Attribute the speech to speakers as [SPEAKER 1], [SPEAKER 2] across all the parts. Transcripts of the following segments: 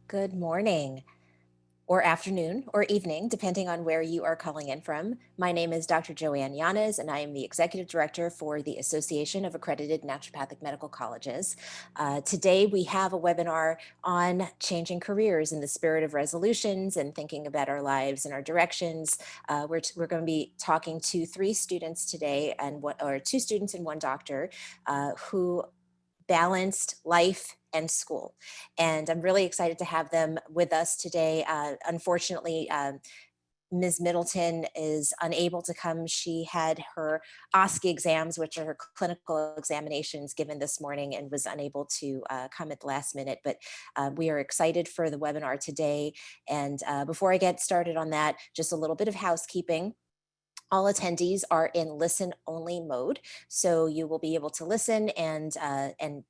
[SPEAKER 1] Good morning, or afternoon, or evening, depending on where you are calling in from. My name is Dr. JoAnn Yanez, and I am the Executive Director for the Association of Accredited Naturopathic Medical Colleges. Today, we have a webinar on changing careers in the spirit of resolutions and thinking about our lives and our directions. We're going to be talking to three students today, or two students and one doctor, who balanced life and school. And I'm really excited to have them with us today. Unfortunately, Ms. Middleton is unable to come. She had her OSCE exams, which are her clinical examinations, given this morning and was unable to come at the last minute. But we are excited for the webinar today. And before I get started on that, just a little bit of housekeeping. All attendees are in listen-only mode, so you will be able to listen and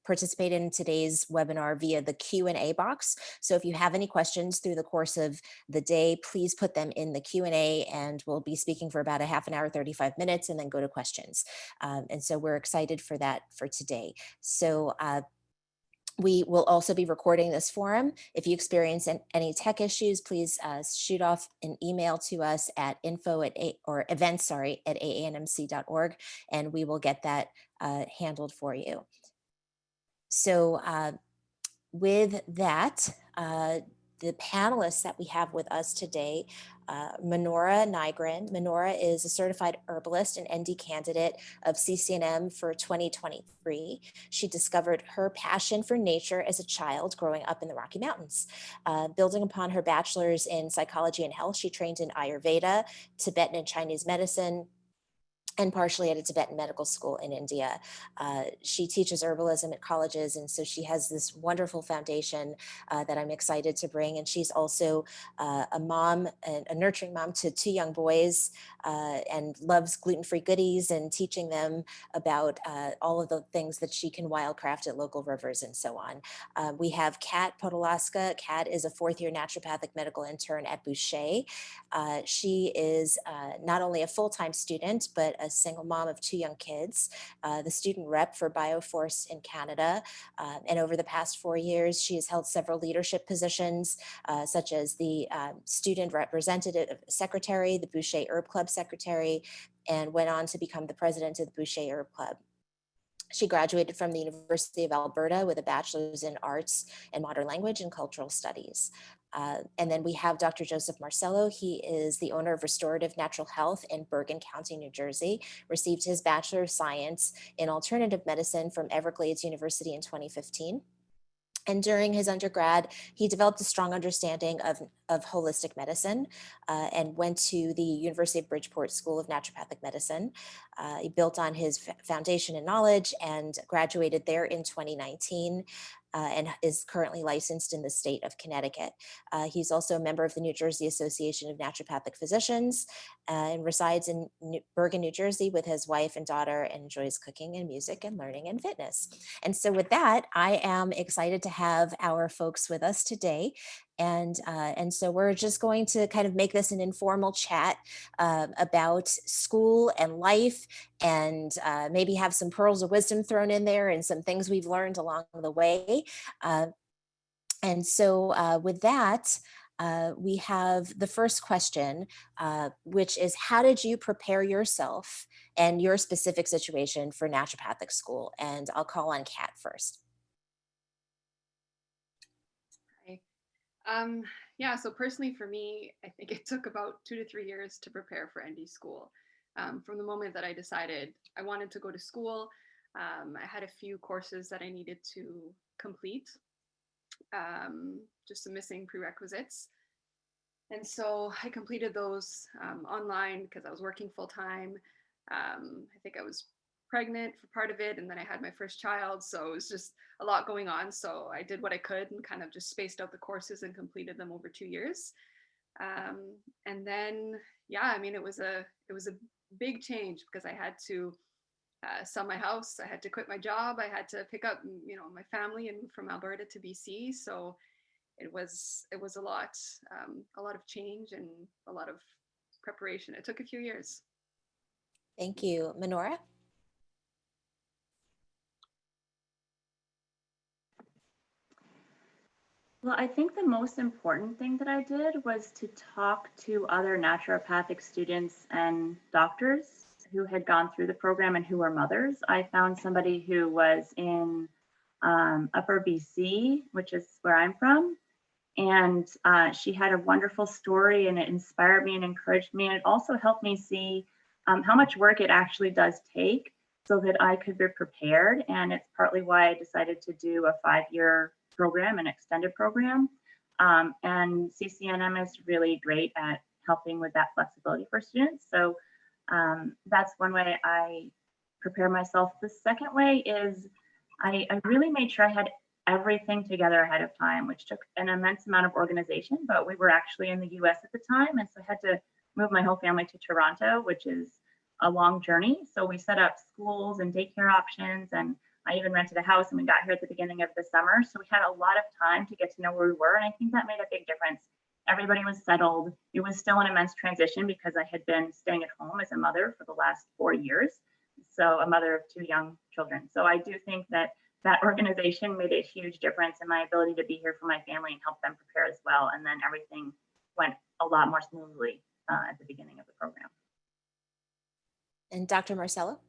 [SPEAKER 1] participate in today's webinar via the Q&A box. So if you have any questions through the course of the day, please put them in the Q&A, and we'll be speaking for about a half an hour, 35 minutes, and then go to questions. And so we're excited for that for today. So we will also be recording this forum. If you experience any tech issues, please shoot off an email to us at events@aanmc.org, and we will get that handled for you. So with that, the panelists that we have with us today, Minora Nygren. Minora is a certified herbalist and ND candidate of CCNM for 2023. She discovered her passion for nature as a child growing up in the Rocky Mountains. Building upon her bachelor's in psychology and health, she trained in Ayurveda, Tibetan and Chinese medicine, and partially at a Tibetan medical school in India. She teaches herbalism at colleges, and so she has this wonderful foundation that I'm excited to bring. And she's also a mom, a nurturing mom to two young boys, and loves gluten-free goodies and teaching them about all of the things that she can wildcraft at local rivers and so on. We have Kat Podolaska. Kat is a fourth-year naturopathic medical intern at Boucher. She is not only a full-time student, but a single mom of two young kids, the student rep for Bioforce in Canada. And over the past 4 years, she has held several leadership positions, such as the student representative secretary, the Boucher Herb Club secretary, and went on to become the president of the Boucher Herb Club. She graduated from the University of Alberta with a bachelor's in arts and modern language and cultural studies. And then we have Dr. Joseph Marcello. He is the owner of Restorative Natural Health in Bergen County, New Jersey, received his Bachelor of Science in Alternative Medicine from Everglades University in 2015. And during his undergrad, he developed a strong understanding of holistic medicine and went to the University of Bridgeport School of Naturopathic Medicine. He built on his foundation and knowledge and graduated there in 2019. And is currently licensed in the state of Connecticut. He's also a member of the New Jersey Association of Naturopathic Physicians and resides in Bergen, New Jersey with his wife and daughter, and enjoys cooking and music and learning and fitness. And so with that, I am excited to have our folks with us today. And so we're just going to kind of make this an informal chat about school and life, and maybe have some pearls of wisdom thrown in there and some things we've learned along the way. And so with that, we have the first question, which is, how did you prepare yourself and your specific situation for naturopathic school? And I'll call on Kat first.
[SPEAKER 2] Yeah, so personally for me, I think it took about 2 to 3 years to prepare for ND school. From the moment that I decided I wanted to go to school, I had a few courses that I needed to complete, just some missing prerequisites. And so I completed those online because I was working full time. I think I was pregnant for part of it, and then I had my first child, so it was just a lot going on. So I did what I could and kind of just spaced out the courses and completed them over 2 years. And then, yeah, I mean, it was a big change because I had to sell my house, I had to quit my job, I had to pick up, my family and move from Alberta to BC. So it was a lot of change and a lot of preparation. It took a few years.
[SPEAKER 1] Thank you. Minora?
[SPEAKER 3] Well, I think the most important thing that I did was to talk to other naturopathic students and doctors who had gone through the program and who were mothers. I found somebody who was in Upper BC, which is where I'm from, and she had a wonderful story, and it inspired me and encouraged me, and it also helped me see how much work it actually does take so that I could be prepared. And it's partly why I decided to do a 5-year program, an extended program. And CCNM is really great at helping with that flexibility for students. So that's one way I prepare myself. The second way is I really made sure I had everything together ahead of time, which took an immense amount of organization, but we were actually in the US at the time. And so I had to move my whole family to Toronto, which is a long journey. So we set up schools and daycare options, and I even rented a house, and we got here at the beginning of the summer. So we had a lot of time to get to know where we were. And I think that made a big difference. Everybody was settled. It was still an immense transition because I had been staying at home as a mother for the last 4 years. So a mother of 2 young children. So I do think that that organization made a huge difference in my ability to be here for my family and help them prepare as well. And then everything went a lot more smoothly at the beginning of the program.
[SPEAKER 1] And Dr. Marcello?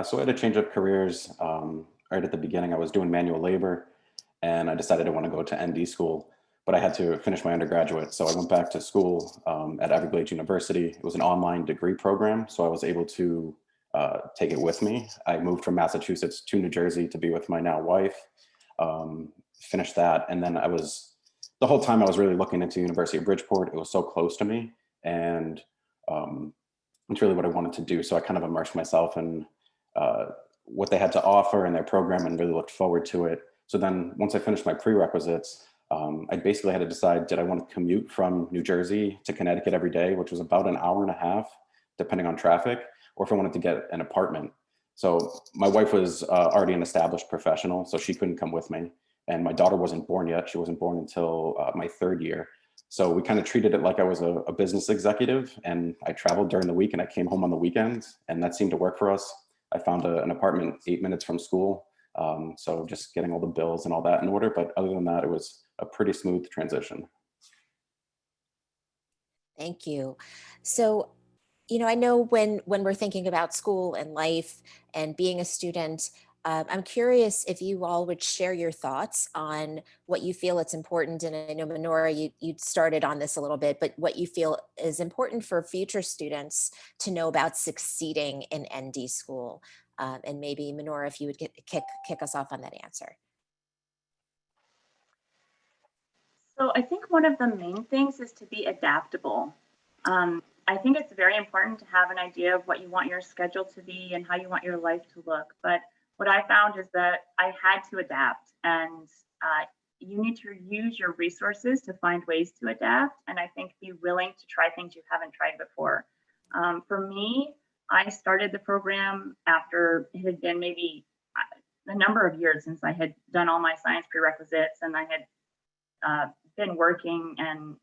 [SPEAKER 4] So I had to change up careers right at the beginning. I was doing manual labor, and I decided I want to go to ND school, but I had to finish my undergraduate. So I went back to school at Everglades University. It was an online degree program, so I was able to take it with me. I moved from Massachusetts to New Jersey to be with my now wife, finished that. And then the whole time I was really looking into University of Bridgeport. It was so close to me, and it's really what I wanted to do. So I kind of immersed myself in what they had to offer in their program and really looked forward to it. So then once I finished my prerequisites, I basically had to decide, did I want to commute from New Jersey to Connecticut every day, which was about an hour and a half, depending on traffic, or if I wanted to get an apartment. So my wife was already an established professional, so she couldn't come with me. And my daughter wasn't born yet. She wasn't born until my 3rd year. So we kind of treated it like I was a business executive, and I traveled during the week and I came home on the weekends, and that seemed to work for us. I found an apartment 8 minutes from school. So just getting all the bills and all that in order. But other than that, it was a pretty smooth transition.
[SPEAKER 1] Thank you. So, I know when we're thinking about school and life and being a student, I'm curious if you all would share your thoughts on what you feel it's important. And I know, Menorah, you started on this a little bit, but what you feel is important for future students to know about succeeding in ND school. And maybe, Menorah, if you would kick us off on that answer.
[SPEAKER 3] So I think one of the main things is to be adaptable. I think it's very important to have an idea of what you want your schedule to be and how you want your life to look. But what I found is that I had to adapt, and you need to use your resources to find ways to adapt. And I think be willing to try things you haven't tried before. For me, I started the program after it had been maybe a number of years since I had done all my science prerequisites, and I had been working and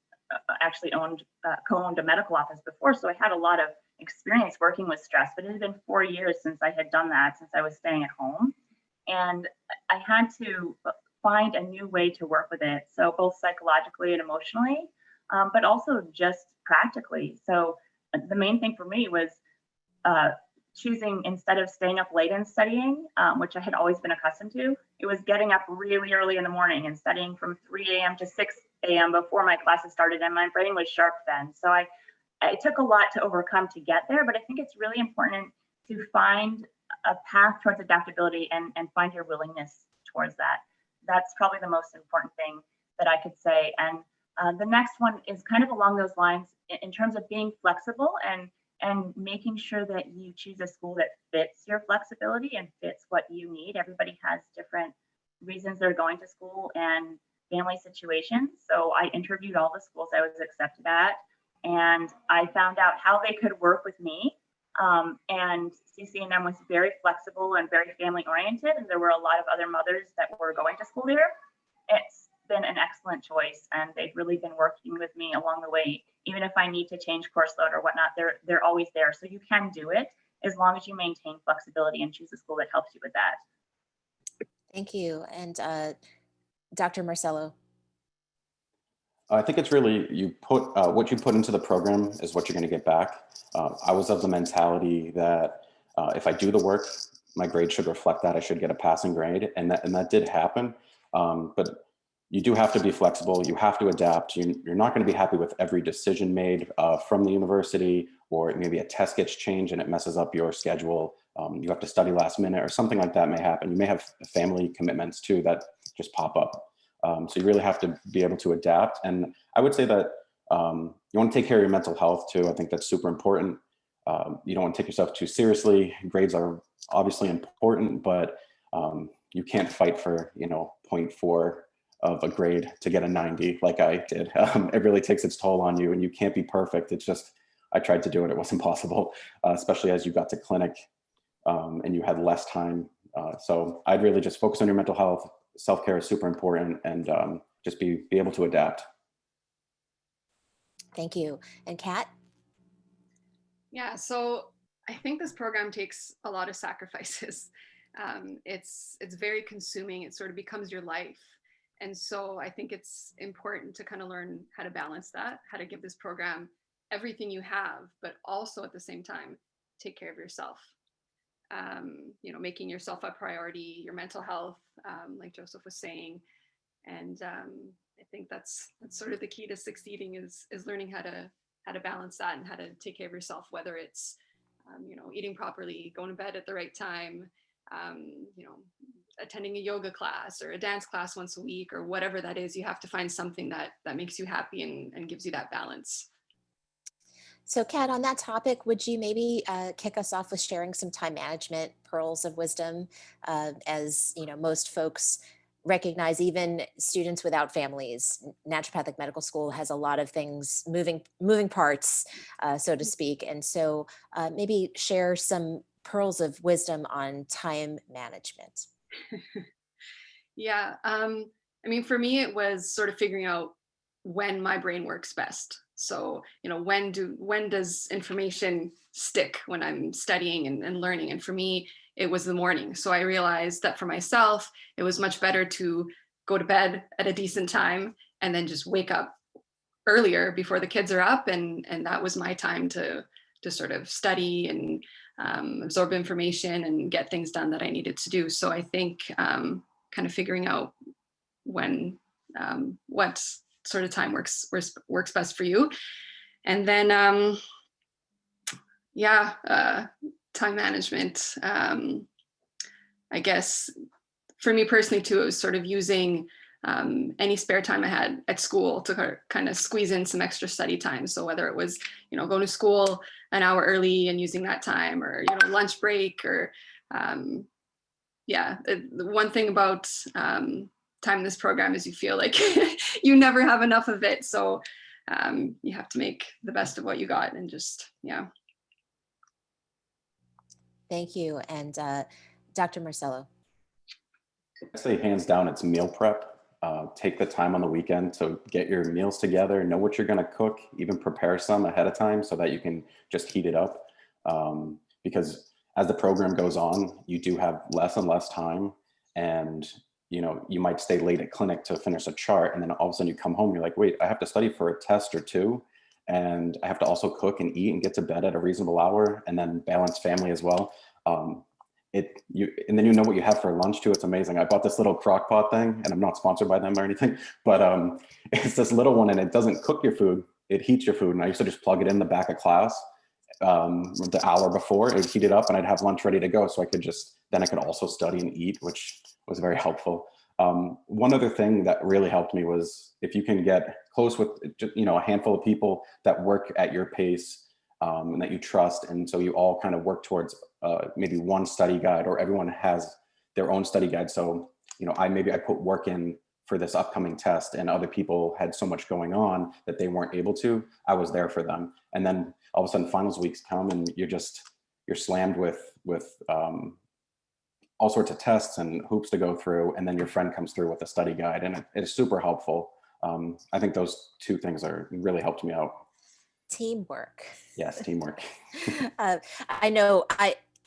[SPEAKER 3] actually co-owned a medical office before. So I had a lot of experience working with stress, but it had been 4 years since I had done that, since I was staying at home. And I had to find a new way to work with it. So both psychologically and emotionally, but also just practically. So the main thing for me was choosing, instead of staying up late and studying, which I had always been accustomed to, it was getting up really early in the morning and studying from 3 a.m. to 6 a.m. before my classes started, and my brain was sharp then. So it took a lot to overcome to get there, but I think it's really important to find a path towards adaptability and find your willingness towards that. That's probably the most important thing that I could say. And the next one is kind of along those lines in terms of being flexible and making sure that you choose a school that fits your flexibility and fits what you need. Everybody has different reasons they're going to school and family situations. So I interviewed all the schools I was accepted at, and I found out how they could work with me. And CCNM was very flexible and very family oriented, and there were a lot of other mothers that were going to school there. It's been an excellent choice, and they've really been working with me along the way. Even if I need to change course load or whatnot, they're always there. So you can do it as long as you maintain flexibility and choose a school that helps you with that.
[SPEAKER 1] Thank you. And Dr. Marcello.
[SPEAKER 4] I think it's really what you put into the program is what you're going to get back. I was of the mentality that if I do the work, my grade should reflect that. I should get a passing grade, and that did happen. But you do have to be flexible. You have to adapt. You're not going to be happy with every decision made from the university, or maybe a test gets changed and it messes up your schedule. You have to study last minute or something like that may happen. You may have family commitments too that just pop up. So you really have to be able to adapt. And I would say that you want to take care of your mental health too. I think that's super important. You don't want to take yourself too seriously. Grades are obviously important, but you can't fight for, 0.4 of a grade to get a 90 like I did. It really takes its toll on you, and you can't be perfect. It's just, I tried to do it. It wasn't possible, especially as you got to clinic and you had less time. So I'd really just focus on your mental health. Self-care is super important, and just be able to adapt.
[SPEAKER 1] Thank you. And Kat?
[SPEAKER 2] Yeah, so I think this program takes a lot of sacrifices. It's very consuming. It sort of becomes your life. And so I think it's important to kind of learn how to balance that, how to give this program everything you have, but also at the same time, take care of yourself. Making yourself a priority, your mental health, like Joseph was saying. And I think that's sort of the key to succeeding is learning how to balance that and how to take care of yourself, whether it's, eating properly, going to bed at the right time, attending a yoga class or a dance class once a week, or whatever that is. You have to find something that makes you happy and gives you that balance.
[SPEAKER 1] So Kat, on that topic, would you maybe kick us off with sharing some time management pearls of wisdom? As most folks recognize, even students without families, naturopathic medical school has a lot of things, moving parts, so to speak. And so maybe share some pearls of wisdom on time management.
[SPEAKER 2] Yeah. For me, it was sort of figuring out when my brain works best. So, when does information stick when I'm studying and learning? And for me, it was the morning. So I realized that for myself, it was much better to go to bed at a decent time and then just wake up earlier before the kids are up. And that was my time to sort of study and absorb information and get things done that I needed to do. So I think kind of figuring out when what sort of time works best for you. And then time management, I guess for me personally too, it was sort of using any spare time I had at school to kind of squeeze in some extra study time. So whether it was going to school an hour early and using that time, or lunch break, or the one thing about time in this program is you feel like you never have enough of it. So you have to make the best of what you got, and just, yeah.
[SPEAKER 1] Thank you. And Dr. Marcello.
[SPEAKER 4] I'd say hands down, it's meal prep. Take the time on the weekend to get your meals together, know what you're going to cook, even prepare some ahead of time so that you can just heat it up. Because as the program goes on, you do have less and less time, and you might stay late at clinic to finish a chart, and then all of a sudden you come home, you're like, wait, I have to study for a test or two, and I have to also cook and eat and get to bed at a reasonable hour, and then balance family as well. And then what you have for lunch too. It's amazing. I bought this little crock pot thing, and I'm not sponsored by them or anything, but it's this little one, and it doesn't cook your food, it heats your food. And I used to just plug it in the back of class the hour before, it would heat it up, and I'd have lunch ready to go. So I could also study and eat, which was very helpful. One other thing that really helped me was if you can get close with a handful of people that work at your pace, and that you trust, and so you all kind of work towards maybe one study guide, or everyone has their own study guide. So I put work in for this upcoming test, and other people had so much going on that they weren't able to. I was there for them, and then all of a sudden finals weeks come, and you're slammed with all sorts of tests and hoops to go through, and then your friend comes through with a study guide, and it is super helpful. I think those two things really helped me out.
[SPEAKER 1] Teamwork.
[SPEAKER 4] Yes, teamwork.
[SPEAKER 1] I know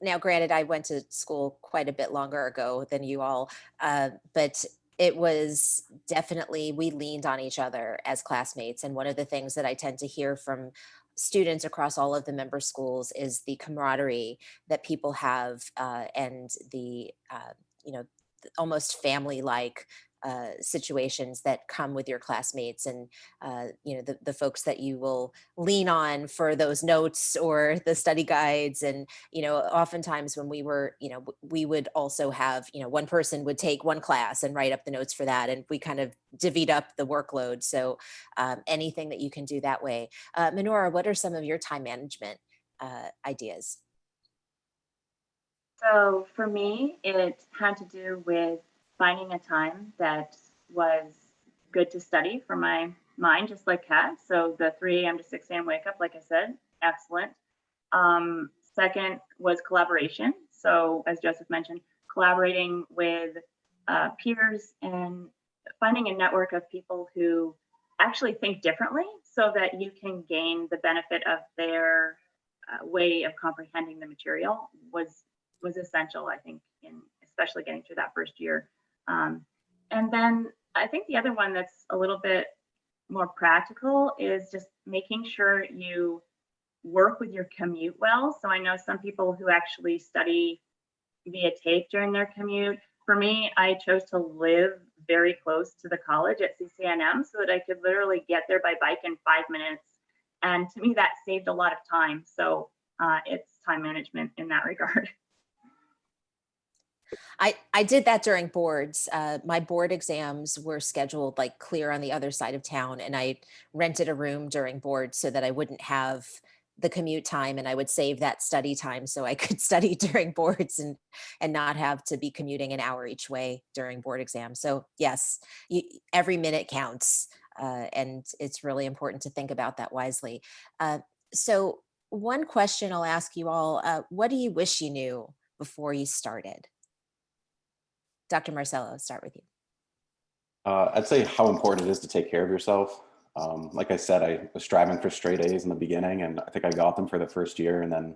[SPEAKER 1] now granted, I went to school quite a bit longer ago than you all, but it was definitely, we leaned on each other as classmates. And one of the things that I tend to hear from students across all of the member schools is the camaraderie that people have, and the, you know, almost family-like situations that come with your classmates, and you know, the folks that you will lean on for those notes or the study guides. And you know, oftentimes when we were, you know, we would also have, you know, one person would take one class and write up the notes for that, and we kind of divvied up the workload. So anything that you can do that way. Minora, what are some of your time management ideas?
[SPEAKER 3] So for me, it had to do with finding a time that was good to study for my mind, just like Kat. So the 3 a.m. to 6 a.m. wake up, like I said, excellent. Second was collaboration. So as Joseph mentioned, collaborating with peers and finding a network of people who actually think differently so that you can gain the benefit of their way of comprehending the material was essential, I think, in especially getting through that first year. And then I think the other one that's a little bit more practical is just making sure you work with your commute well. So I know some people who actually study via tape during their commute. For me, I chose to live very close to the college at CCNM so that I could literally get there by bike in 5 minutes. And to me, that saved a lot of time. So it's time management in that regard.
[SPEAKER 1] I did that during boards. My board exams were scheduled like clear on the other side of town, and I rented a room during boards so that I wouldn't have the commute time, and I would save that study time so I could study during boards and not have to be commuting an hour each way during board exams. So yes, every minute counts, and it's really important to think about that wisely. So one question I'll ask you all: what do you wish you knew before you started? Dr. Marcello, start with you.
[SPEAKER 4] I'd say how important it is to take care of yourself. Like I said, I was striving for straight A's in the beginning, and I think I got them for the first year. And then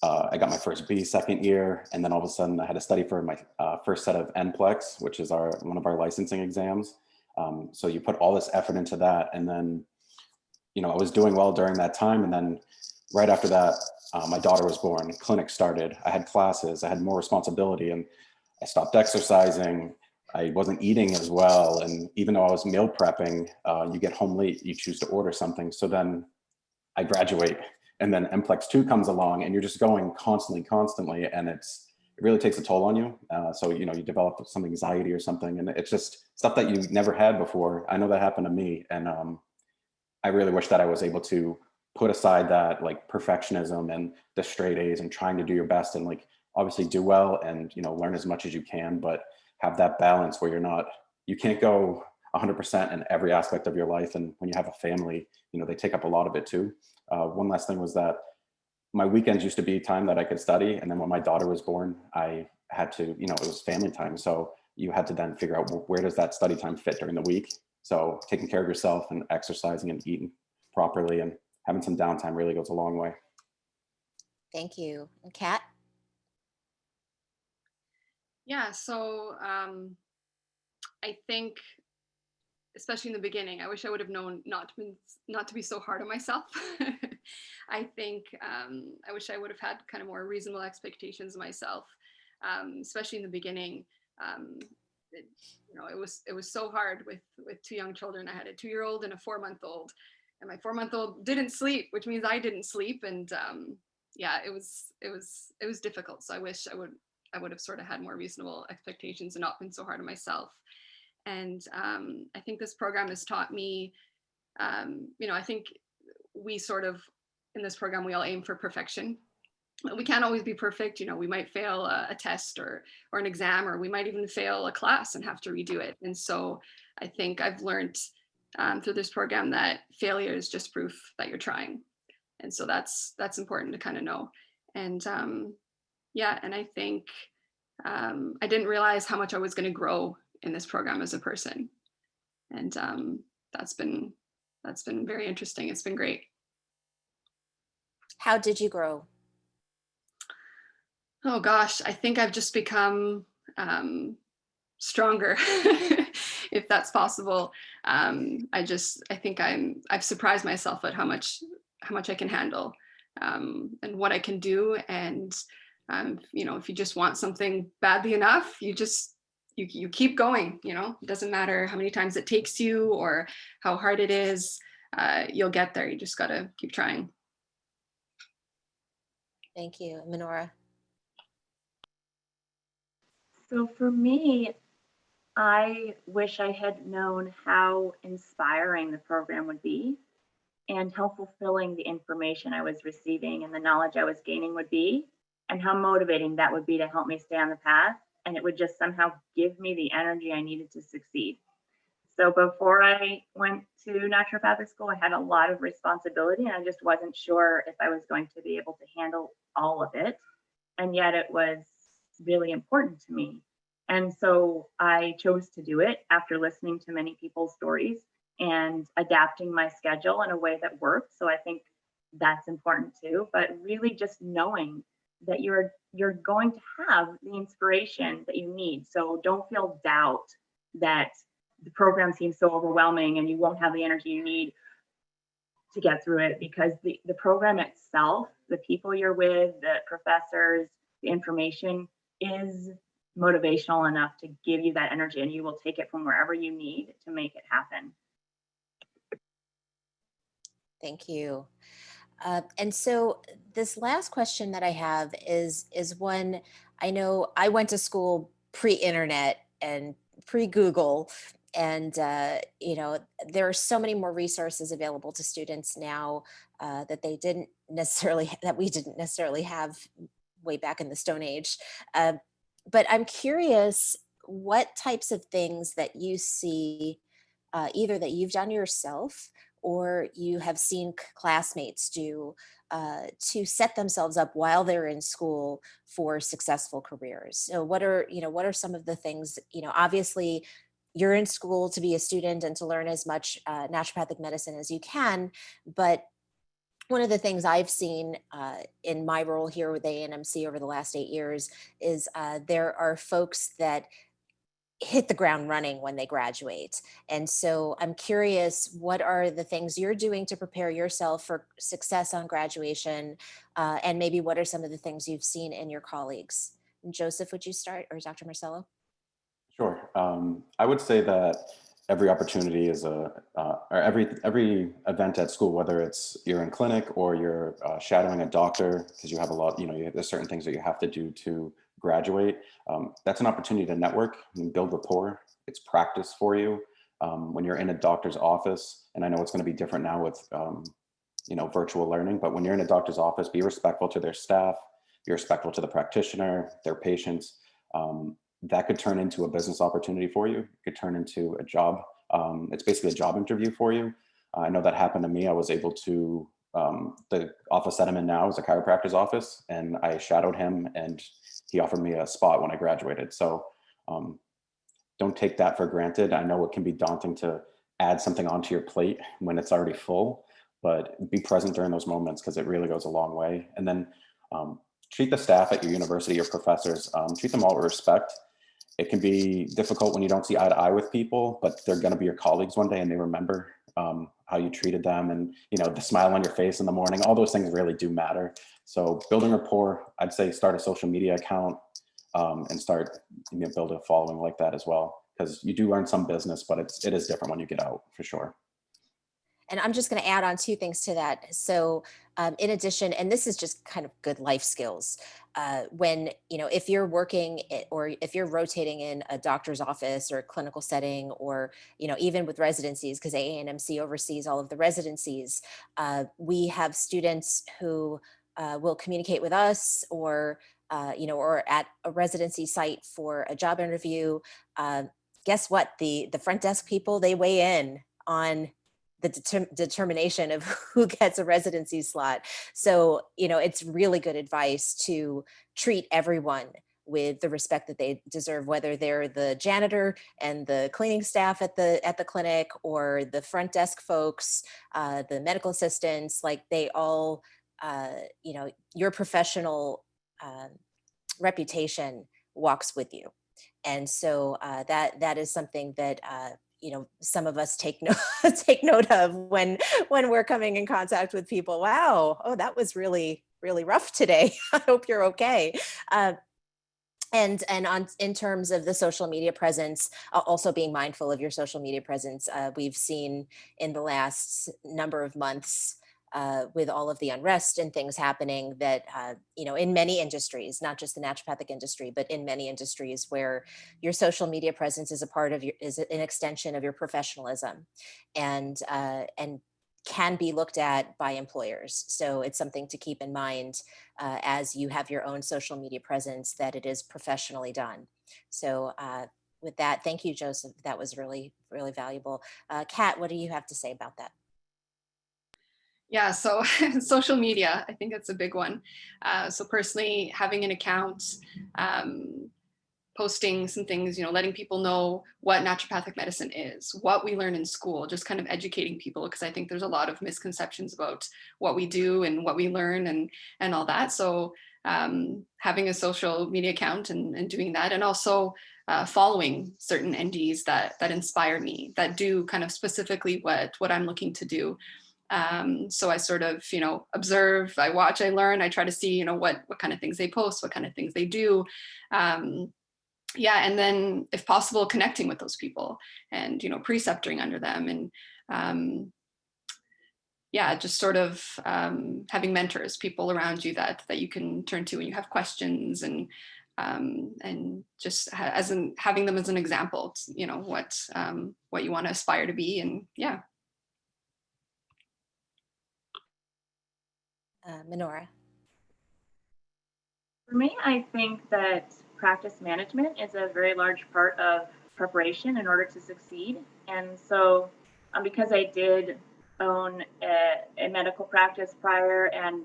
[SPEAKER 4] I got my first B second year. And then all of a sudden I had to study for my first set of NPLEX, which is one of our licensing exams. So you put all this effort into that. And then, you know, I was doing well during that time. And then right after that, my daughter was born, clinic started, I had classes, I had more responsibility, and I stopped exercising. I wasn't eating as well. And even though I was meal prepping, you get home late, you choose to order something. So then I graduate, and then NPLEX 2 comes along, and you're just going constantly. And it really takes a toll on you. So, you know, you develop some anxiety or something, and it's just stuff that you never had before. I know that happened to me. And I really wish that I was able to put aside that like perfectionism and the straight A's and trying to do your best and like obviously do well and, you know, learn as much as you can, but have that balance where you can't go 100% in every aspect of your life. And when you have a family, you know, they take up a lot of it too. One last thing was that my weekends used to be time that I could study. And then when my daughter was born, I had to, you know, it was family time. So you had to then figure out where does that study time fit during the week. So taking care of yourself and exercising and eating properly and having some downtime really goes a long way.
[SPEAKER 1] Thank you. And Kat?
[SPEAKER 2] Yeah, so I think, especially in the beginning, I wish I would have known not to be so hard on myself. I think I wish I would have had kind of more reasonable expectations of myself, especially in the beginning. You know, it was so hard with 2 young children. I had a 2-year-old and a 4-month-old, and my 4-month-old didn't sleep, which means I didn't sleep, and yeah, it was difficult. So I wish I would have sort of had more reasonable expectations and not been so hard on myself. And I think this program has taught me, you know, I think we sort of, in this program, we all aim for perfection. We can't always be perfect. You know, we might fail a test or an exam, or we might even fail a class and have to redo it. And so I think I've learned through this program that failure is just proof that you're trying. And so that's important to kind of know. And yeah, and I think I didn't realize how much I was going to grow in this program as a person. And that's been very interesting. It's been great.
[SPEAKER 1] How did you grow?
[SPEAKER 2] Oh gosh, I think I've just become stronger, if that's possible. I think I've surprised myself at how much I can handle, and what I can do. And you know, if you just want something badly enough, you keep going. You know, it doesn't matter how many times it takes you or how hard it is. You'll get there. You just gotta keep trying.
[SPEAKER 1] Thank you. Minora?
[SPEAKER 3] So for me, I wish I had known how inspiring the program would be and how fulfilling the information I was receiving and the knowledge I was gaining would be, and how motivating that would be to help me stay on the path. And it would just somehow give me the energy I needed to succeed. So before I went to naturopathic school, I had a lot of responsibility and I just wasn't sure if I was going to be able to handle all of it. And yet it was really important to me. And so I chose to do it after listening to many people's stories and adapting my schedule in a way that worked. So I think that's important too. But really just knowing that you're going to have the inspiration that you need. So don't feel doubt that the program seems so overwhelming and you won't have the energy you need to get through it, because the program itself, the people you're with, the professors, the information is motivational enough to give you that energy, and you will take it from wherever you need to make it happen.
[SPEAKER 1] Thank you. And so this last question that I have is one. I know I went to school pre-internet and pre-Google, and you know, there are so many more resources available to students now that we didn't necessarily have way back in the Stone Age. But I'm curious what types of things that you see, either that you've done yourself or you have seen classmates do to set themselves up while they're in school for successful careers. So what are some of the things, obviously you're in school to be a student and to learn as much naturopathic medicine as you can, but one of the things I've seen in my role here with AANMC over the last 8 years is there are folks that hit the ground running when they graduate. And so I'm curious, what are the things you're doing to prepare yourself for success on graduation? And maybe what are some of the things you've seen in your colleagues? And Joseph, would you start, or Dr. Marcello?
[SPEAKER 4] Sure. I would say that every opportunity is or every event at school, whether it's you're in clinic or you're shadowing a doctor, because you have a lot, there's certain things that you have to do to graduate. That's an opportunity to network and build rapport. It's practice for you. When you're in a doctor's office, and I know it's going to be different now with virtual learning, but when you're in a doctor's office, be respectful to their staff, be respectful to the practitioner, their patients. That could turn into a business opportunity for you. It could turn into a job. It's basically a job interview for you. I know that happened to me. I was able to, the office that I'm in now is a chiropractor's office, and I shadowed him and he offered me a spot when I graduated. So don't take that for granted. I know it can be daunting to add something onto your plate when it's already full, but be present during those moments because it really goes a long way. And then treat the staff at your university, your professors, treat them all with respect. It can be difficult when you don't see eye to eye with people, but they're going to be your colleagues one day and they remember how you treated them, and the smile on your face in the morning. All those things really do matter. So building rapport, I'd say start a social media account and start build a following like that as well, because you do learn some business, but it is different when you get out for sure.
[SPEAKER 1] And I'm just going to add on 2 things to that. So in addition, and this is just kind of good life skills, when, if you're working or if you're rotating in a doctor's office or a clinical setting, or, even with residencies, because AANMC oversees all of the residencies, we have students who will communicate with us or at a residency site for a job interview. Guess what? The front desk people, they weigh in on the determination of who gets a residency slot. So, it's really good advice to treat everyone with the respect that they deserve, whether they're the janitor and the cleaning staff at the clinic, or the front desk folks, the medical assistants. Like, they all, your professional reputation walks with you. And so that is something that some of us take note take note of when we're coming in contact with people. Wow, oh, that was really rough today. I hope you're okay. And on in terms of the social media presence, also being mindful of your social media presence. We've seen in the last number of months, with all of the unrest and things happening, that in many industries, not just the naturopathic industry, but in many industries, where your social media presence is a part of is an extension of your professionalism, and can be looked at by employers. So it's something to keep in mind, as you have your own social media presence, that it is professionally done. So with that, thank you, Joseph. That was really valuable. Kat, what do you have to say about that?
[SPEAKER 2] Yeah, so social media, I think that's a big one. So personally, having an account, posting some things, letting people know what naturopathic medicine is, what we learn in school, just kind of educating people, because I think there's a lot of misconceptions about what we do and what we learn and all that. So having a social media account and doing that, and also following certain NDs that inspire me, that do kind of specifically what I'm looking to do. So I sort of, observe, I watch, I learn, I try to see, what kind of things they post, what kind of things they do. Yeah, and then if possible, connecting with those people and preceptoring under them, and yeah, just sort of having mentors, people around you that you can turn to when you have questions, and just having them as an example, what you want to aspire to be, and yeah.
[SPEAKER 1] Menorah.
[SPEAKER 3] For me, I think that practice management is a very large part of preparation in order to succeed. And so, because I did own a medical practice prior and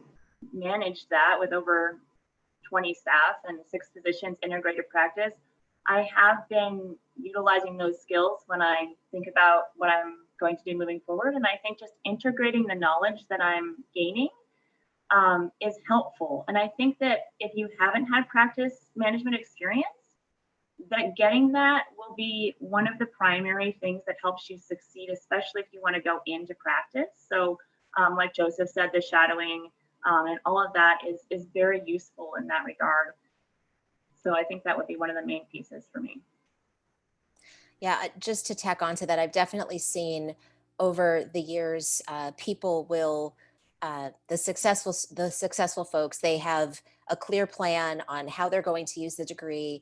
[SPEAKER 3] managed that with over 20 staff and 6 physicians, integrated practice, I have been utilizing those skills when I think about what I'm going to do moving forward. And I think just integrating the knowledge that I'm gaining is helpful. And I think that if you haven't had practice management experience, that getting that will be one of the primary things that helps you succeed, especially if you want to go into practice. So like Joseph said, the shadowing and all of that is very useful in that regard. So I think that would be one of the main pieces for me.
[SPEAKER 1] Yeah, just to tack on to that, I've definitely seen over the years, people will, the successful folks, they have a clear plan on how they're going to use the degree.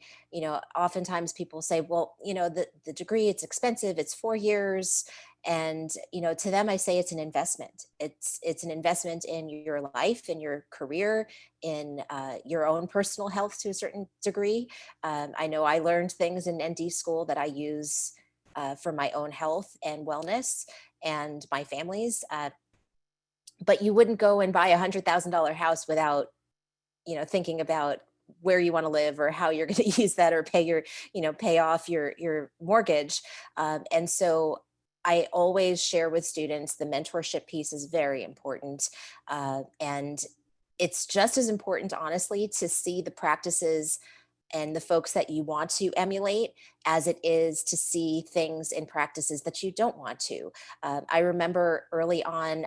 [SPEAKER 1] Oftentimes people say, well, the degree, it's expensive, it's 4 years. And, to them, I say it's an investment. It's an investment in your life, in your career, in your own personal health to a certain degree. I know I learned things in ND school that I use for my own health and wellness and my family's. But you wouldn't go and buy $100,000 house without, thinking about where you want to live or how you're going to use that, or pay off your mortgage. And so I always share with students, the mentorship piece is very important. And it's just as important, honestly, to see the practices and the folks that you want to emulate as it is to see things in practices that you don't want to. I remember early on,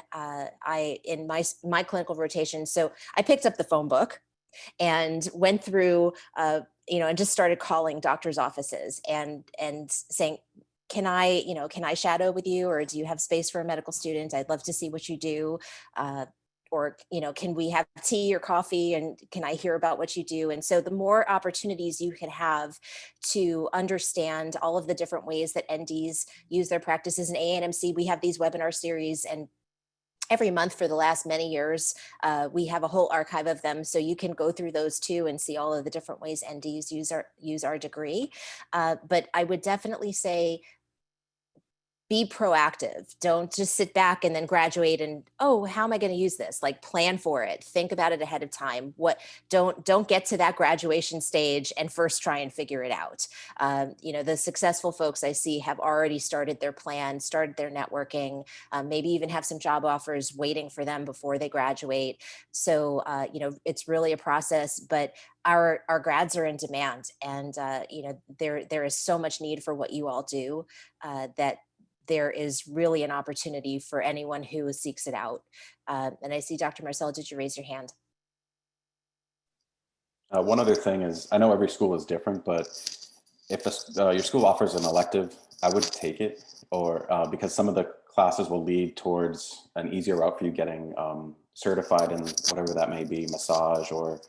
[SPEAKER 1] in my clinical rotation, so I picked up the phone book and went through, and just started calling doctors' offices and saying, can I shadow with you, or do you have space for a medical student? I'd love to see what you do. Or, can we have tea or coffee, and can I hear about what you do? And so the more opportunities you can have to understand all of the different ways that NDs use their practices. In AANMC, we have these webinar series, and every month for the last many years, we have a whole archive of them. So you can go through those too and see all of the different ways NDs use our degree. But I would definitely say, be proactive. Don't just sit back and then graduate and, oh, how am I going to use this? Like, plan for it. Think about it ahead of time. Don't get to that graduation stage and first try and figure it out. The successful folks I see have already started their plan, started their networking, maybe even have some job offers waiting for them before they graduate. So, it's really a process, but our grads are in demand, and there is so much need for what you all do, that there is really an opportunity for anyone who seeks it out. And I see Dr. Marcel, did you raise your hand?
[SPEAKER 4] One other thing is, I know every school is different, but if your school offers an elective, I would take it, or because some of the classes will lead towards an easier route for you getting certified in whatever that may be, massage or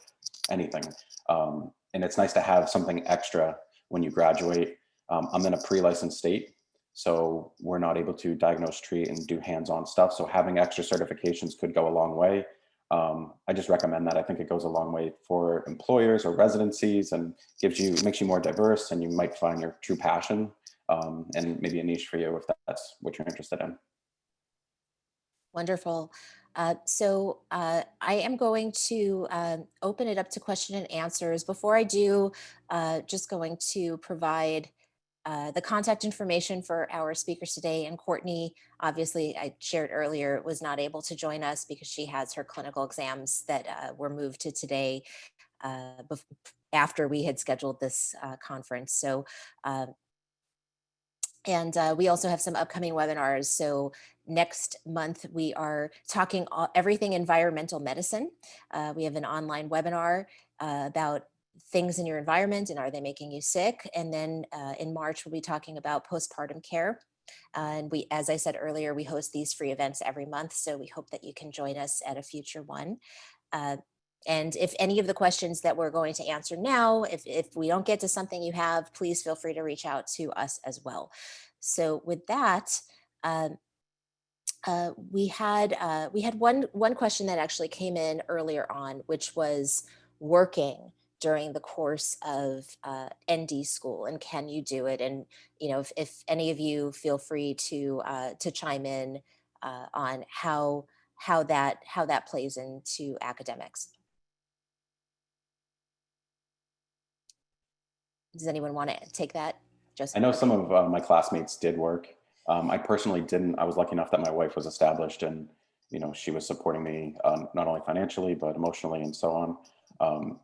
[SPEAKER 4] anything. And it's nice to have something extra when you graduate. I'm in a pre-licensed state, so we're not able to diagnose, treat, and do hands-on stuff. So having extra certifications could go a long way. I just recommend that. I think it goes a long way for employers or residencies, and makes you more diverse, and you might find your true passion, and maybe a niche for you if that's what you're interested in.
[SPEAKER 1] Wonderful. So I am going to open it up to question and answers. Before I do, just going to provide the contact information for our speakers today. And Courtney, obviously, I shared earlier, was not able to join us because she has her clinical exams that were moved to today after we had scheduled this conference. So, and we also have some upcoming webinars. So next month, we are talking everything environmental medicine. We have an online webinar about things in your environment and are they making you sick? And then in March, we'll be talking about postpartum care. And as I said earlier, we host these free events every month. So we hope that you can join us at a future one. And if any of the questions that we're going to answer now, if we don't get to something you have, please feel free to reach out to us as well. So with that, we had one question that actually came in earlier on, which was working during the course of ND school, and can you do it? And if any of you feel free to chime in on how that plays into academics. Does anyone want to take that?
[SPEAKER 4] I know some of my classmates did work. I personally didn't. I was lucky enough that my wife was established, and she was supporting me not only financially but emotionally and so on.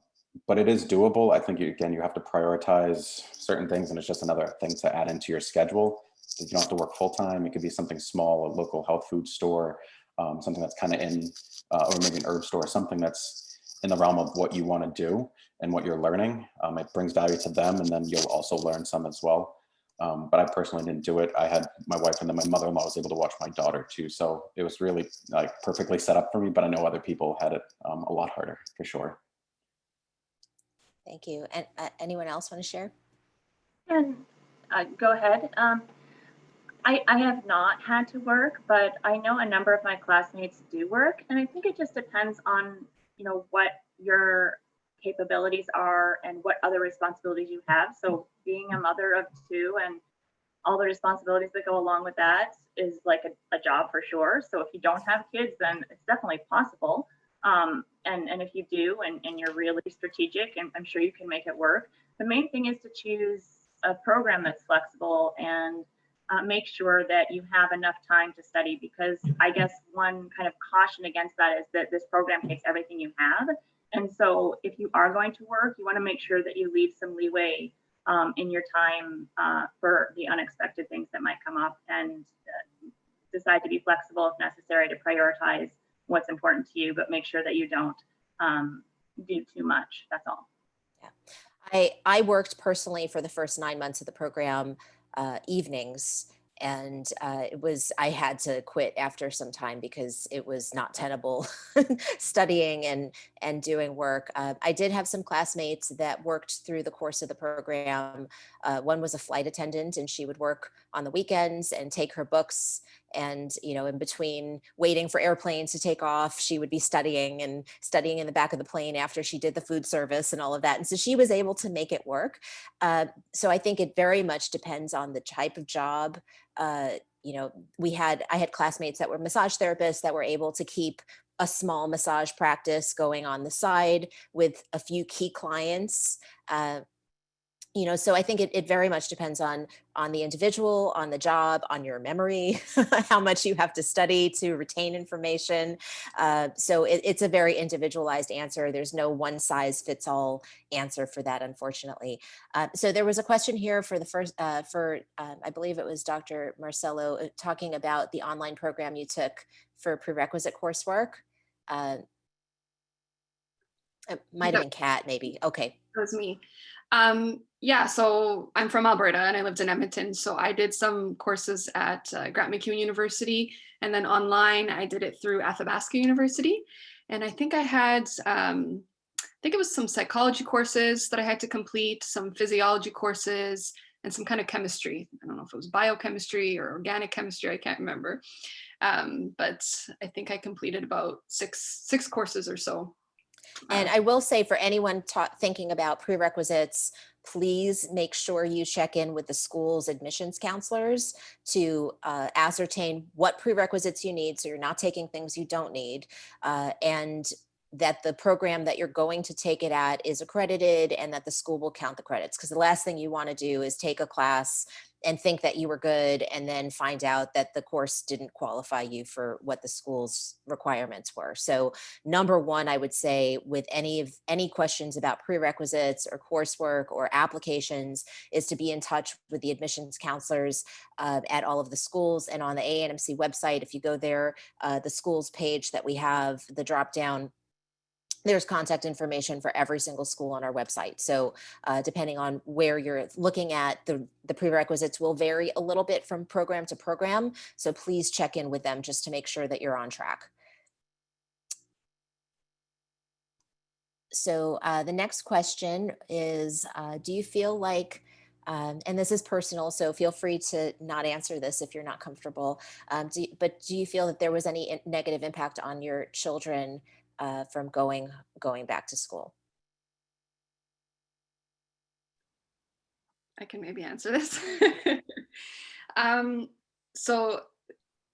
[SPEAKER 4] But it is doable. I think you have to prioritize certain things, and it's just another thing to add into your schedule. You don't have to work full time. It could be something small, a local health food store, something that's kind of in, or maybe an herb store, something that's in the realm of what you want to do and what you're learning. It brings value to them, and then you'll also learn some as well. But I personally didn't do it. I had my wife, and then my mother-in-law was able to watch my daughter too. So it was really perfectly set up for me, but I know other people had it a lot harder for sure.
[SPEAKER 1] Thank you. And anyone else want to share?
[SPEAKER 3] And go ahead. I have not had to work, but I know a number of my classmates do work. And I think it just depends on, what your capabilities are and what other responsibilities you have. So being a mother of two and all the responsibilities that go along with that is like a job for sure. So if you don't have kids, then it's definitely possible. And if you do, and you're really strategic, and I'm sure you can make it work. The main thing is to choose a program that's flexible and make sure that you have enough time to study, because I guess one kind of caution against that is that this program takes everything you have. And so if you are going to work, you want to make sure that you leave some leeway in your time for the unexpected things that might come up, and decide to be flexible if necessary to prioritize what's important to you, but make sure that you don't do too much. That's all.
[SPEAKER 1] Yeah, I worked personally for the first 9 months of the program evenings, and I had to quit after some time because it was not tenable studying and doing work. I did have some classmates that worked through the course of the program. One was a flight attendant, and she would work on the weekends and take her books. And, in between waiting for airplanes to take off, she would be studying in the back of the plane after she did the food service and all of that. And so she was able to make it work. So I think it very much depends on the type of job, I had classmates that were massage therapists that were able to keep a small massage practice going on the side with a few key clients. So I think it very much depends on the individual, on the job, on your memory, how much you have to study to retain information. So it's a very individualized answer. There's no one size fits all answer for that, unfortunately. So there was a question here for the first, I believe it was Dr. Marcello, talking about the online program you took for prerequisite coursework. It might have been Kat, maybe. Okay.
[SPEAKER 2] That was me. Yeah, so I'm from Alberta and I lived in Edmonton. So I did some courses at Grant MacEwan University, and then online I did it through Athabasca University. And I think I think it was some psychology courses that I had to complete, some physiology courses, and some kind of chemistry. I don't know if it was biochemistry or organic chemistry, I can't remember. But I think I completed about six courses or so.
[SPEAKER 1] And I will say, for anyone thinking about prerequisites, please make sure you check in with the school's admissions counselors to ascertain what prerequisites you need, so you're not taking things you don't need, and that the program that you're going to take it at is accredited, and that the school will count the credits. Because the last thing you want to do is take a class and think that you were good and then find out that the course didn't qualify you for what the school's requirements were. So number one, I would say, with any questions about prerequisites or coursework or applications, is to be in touch with the admissions counselors at all of the schools. And on the AANMC website, if you go there, the schools page that we have, the drop down, there's contact information for every single school on our website. So depending on where you're looking at, the prerequisites will vary a little bit from program to program. So please check in with them just to make sure that you're on track. So the next question is, do you feel like, and this is personal, so feel free to not answer this if you're not comfortable, but do you feel that there was any negative impact on your children from going back to school?
[SPEAKER 2] I can maybe answer this. So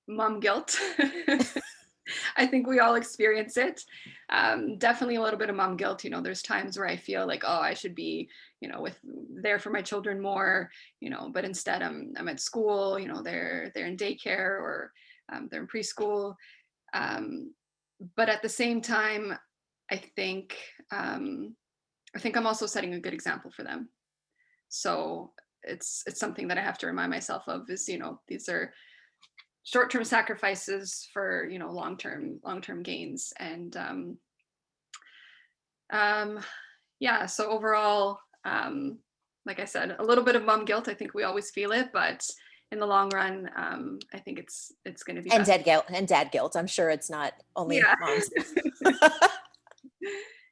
[SPEAKER 2] mom guilt. I think we all experience it. Definitely a little bit of mom guilt. There's times where I feel like, oh, I should be, there for my children more, but instead I'm at school, they're in daycare, or they're in preschool. But at the same time, I think I'm also setting a good example for them. So it's something that I have to remind myself of, is, these are short-term sacrifices for, long-term gains. And yeah, so overall, like I said, a little bit of mom guilt. I think we always feel it, but in the long run, I think it's going to be
[SPEAKER 1] and dad guilt. I'm sure it's not only moms.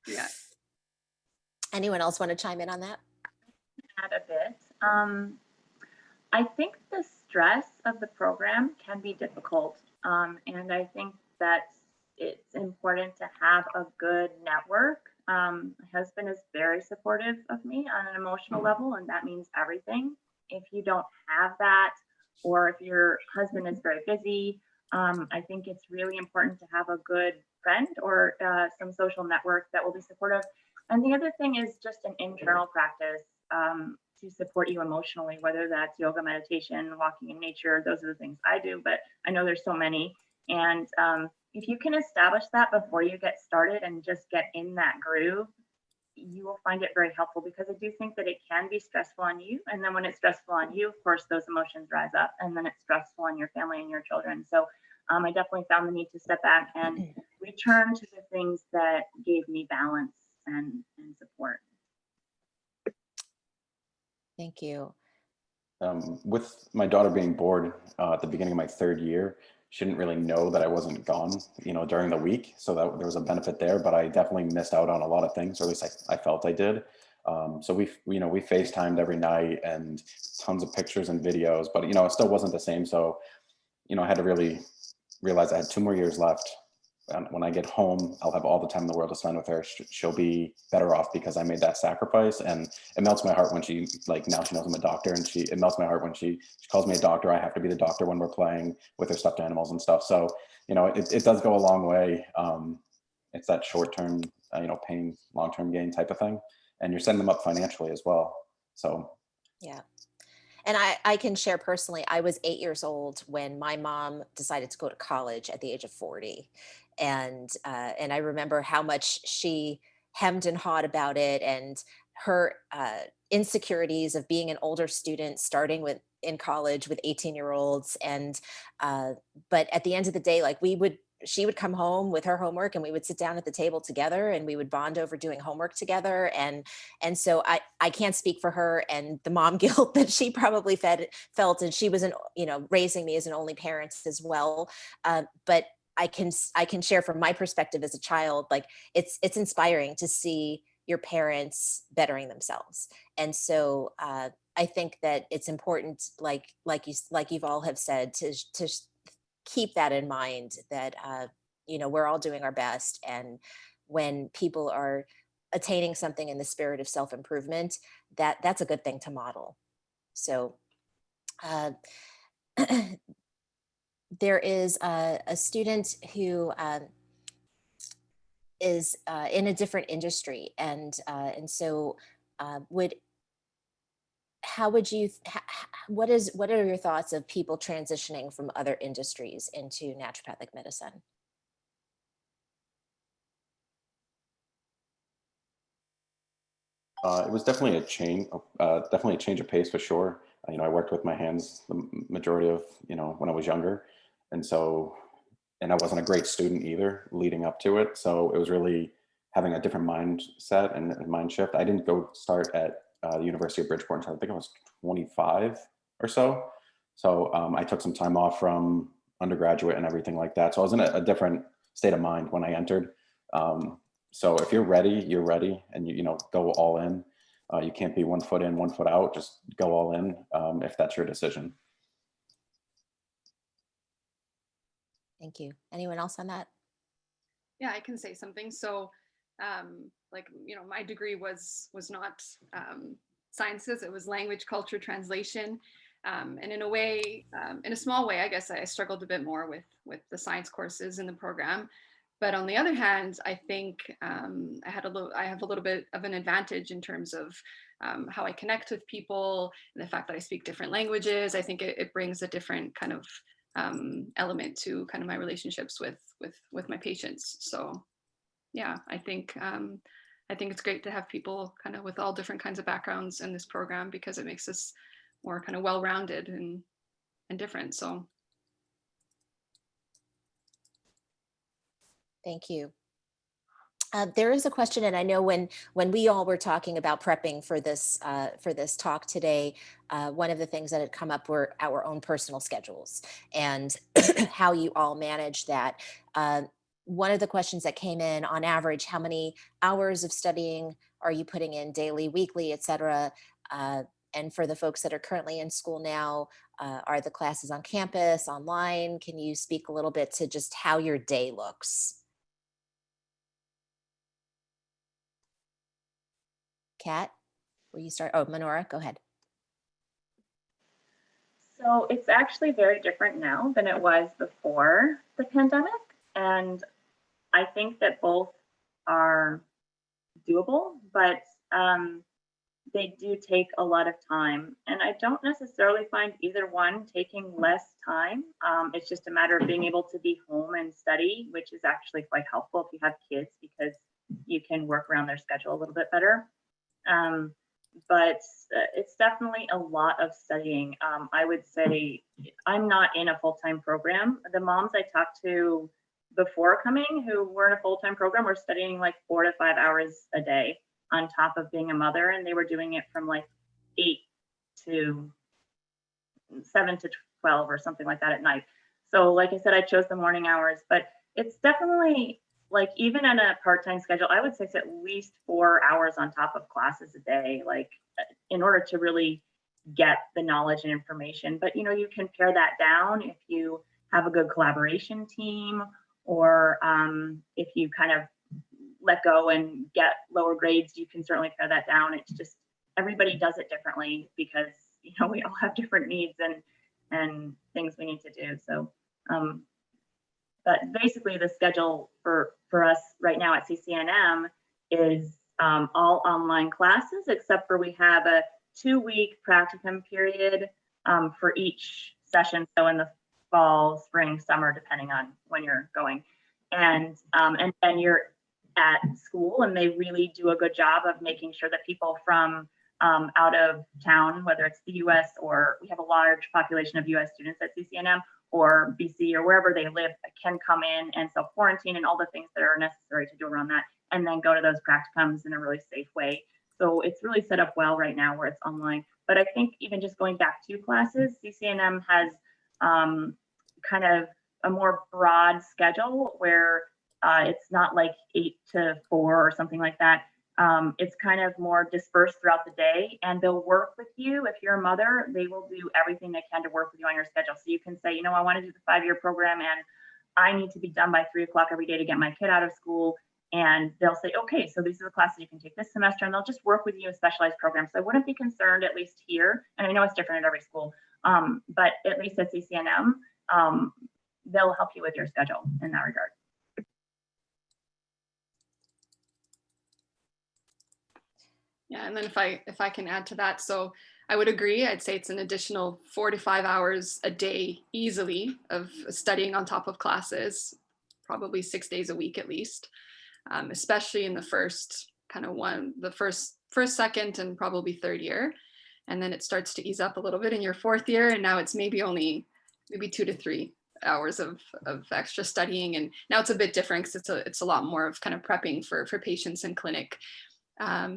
[SPEAKER 2] Yeah.
[SPEAKER 1] Anyone else want to chime in on that?
[SPEAKER 3] Add a bit. I think the stress of the program can be difficult, and I think that it's important to have a good network. My husband is very supportive of me on an emotional level, and that means everything. If you don't have that, or if your husband is very busy, I think it's really important to have a good friend or some social network that will be supportive. And the other thing is just an internal practice to support you emotionally, whether that's yoga, meditation, walking in nature. Those are the things I do, but I know there's so many. And if you can establish that before you get started and just get in that groove, you will find it very helpful, because I do think that it can be stressful on you. And then when it's stressful on you, of course, those emotions rise up, and then it's stressful on your family and your children. So I definitely found the need to step back and return to the things that gave me balance and support.
[SPEAKER 1] Thank you.
[SPEAKER 4] With my daughter being bored at the beginning of my third year, she didn't really know that I wasn't gone, during the week. So that there was a benefit there, but I definitely missed out on a lot of things, or at least I felt I did. So we FaceTimed every night, and tons of pictures and videos, but it still wasn't the same. So, I had to really realize I had 2 more years left. when I get home, I'll have all the time in the world to spend with her. She'll be better off because I made that sacrifice. And it melts my heart when she, like, now she knows I'm a doctor, and it melts my heart when she calls me a doctor. I have to be the doctor when we're playing with her stuffed animals and stuff. So, you know, it does go a long way. It's that short-term, pain, long-term gain type of thing. And you're setting them up financially as well. So.
[SPEAKER 1] Yeah. And I can share personally, I was 8 years old when my mom decided to go to college at the age of 40. And I remember how much she hemmed and hawed about it, and her insecurities of being an older student starting with in college with 18-year-olds. And but at the end of the day, like, she would come home with her homework, and we would sit down at the table together, and we would bond over doing homework together. And so I can't speak for her and the mom guilt that she probably felt, and she was raising me as an only parent as well. But I can share from my perspective as a child, like, it's inspiring to see your parents bettering themselves. And so I think that it's important, like you've all have said, to keep that in mind, that we're all doing our best, and when people are attaining something in the spirit of self-improvement, that's a good thing to model. So there is a student who is in a different industry, and so what are your thoughts of people transitioning from other industries into naturopathic medicine?
[SPEAKER 4] It was definitely definitely a change of pace for sure. I worked with my hands the majority of, when I was younger. And so, and I wasn't a great student either leading up to it. So it was really having a different mindset and mind shift. I didn't go start at the University of Bridgeport until I think I was 25 or so. So I took some time off from undergraduate and everything like that. So I was in a different state of mind when I entered. So if you're ready, you're ready, and you go all in. You can't be 1 foot in, 1 foot out. Just go all in if that's your decision.
[SPEAKER 1] Thank you. Anyone else on that?
[SPEAKER 2] Yeah, I can say something. So, my degree was not sciences. It was language, culture, translation. And in a way, in a small way, I guess I struggled a bit more with the science courses in the program. But on the other hand, I think I have a little bit of an advantage in terms of how I connect with people, and the fact that I speak different languages. I think it brings a different kind of element to kind of my relationships with my patients. So yeah, I think it's great to have people kind of with all different kinds of backgrounds in this program, because it makes us more kind of well-rounded and different. So
[SPEAKER 1] Thank you. There is a question, and I know when we all were talking about prepping for this talk today, one of the things that had come up were our own personal schedules and how you all manage that. One of the questions that came in, on average, how many hours of studying are you putting in daily, weekly, et cetera? And for the folks that are currently in school now, are the classes on campus, online? Can you speak a little bit to just how your day looks? Kat, will you start? Oh, Menorah, go ahead.
[SPEAKER 3] So it's actually very different now than it was before the pandemic. And I think that both are doable, but they do take a lot of time. And I don't necessarily find either one taking less time. It's just a matter of being able to be home and study, which is actually quite helpful if you have kids, because you can work around their schedule a little bit better. But it's definitely a lot of studying. I would say I'm not in a full-time program. The moms I talked to before coming who were in a full-time program were studying like 4 to 5 hours a day on top of being a mother, and they were doing it from like 8 to 7 to 12 or something like that at night. So like I said, I chose the morning hours, but it's definitely, like, even on a part-time schedule, I would say it's at least 4 hours on top of classes a day, like, in order to really get the knowledge and information. But you can pare that down if you have a good collaboration team, or if you kind of let go and get lower grades, you can certainly pare that down. It's just everybody does it differently because we all have different needs and things we need to do. So, but basically, the schedule for us right now at CCNM is all online classes, except for we have a 2-week practicum period for each session. So in the fall, spring, summer, depending on when you're going, and then you're at school, and they really do a good job of making sure that people from out of town, whether it's the U.S. or we have a large population of U.S. students at CCNM or BC or wherever they live, can come in and self-quarantine and all the things that are necessary to do around that, and then go to those practicums in a really safe way. So it's really set up well right now where it's online. But I think even just going back to classes, CCNM has kind of a more broad schedule where it's not like 8 to 4 or something like that. It's kind of more dispersed throughout the day, and they'll work with you. If you're a mother, they will do everything they can to work with you on your schedule. So you can say, I want to do the 5-year program and I need to be done by 3 o'clock every day to get my kid out of school. And they'll say, okay, so these are the classes you can take this semester, and they'll just work with you in specialized programs. So I wouldn't be concerned, at least here, and I know it's different at every school, but at least at CCNM, they'll help you with your schedule in that regard.
[SPEAKER 2] Yeah, and then if I can add to that, so I would agree. I'd say it's an additional 4 to 5 hours a day easily of studying on top of classes, probably 6 days a week at least, especially in the first first, second, and probably third year. And then it starts to ease up a little bit in your 4th year, and now it's maybe 2 to 3 hours of extra studying. And now it's a bit different because it's a lot more of kind of prepping for patients in clinic.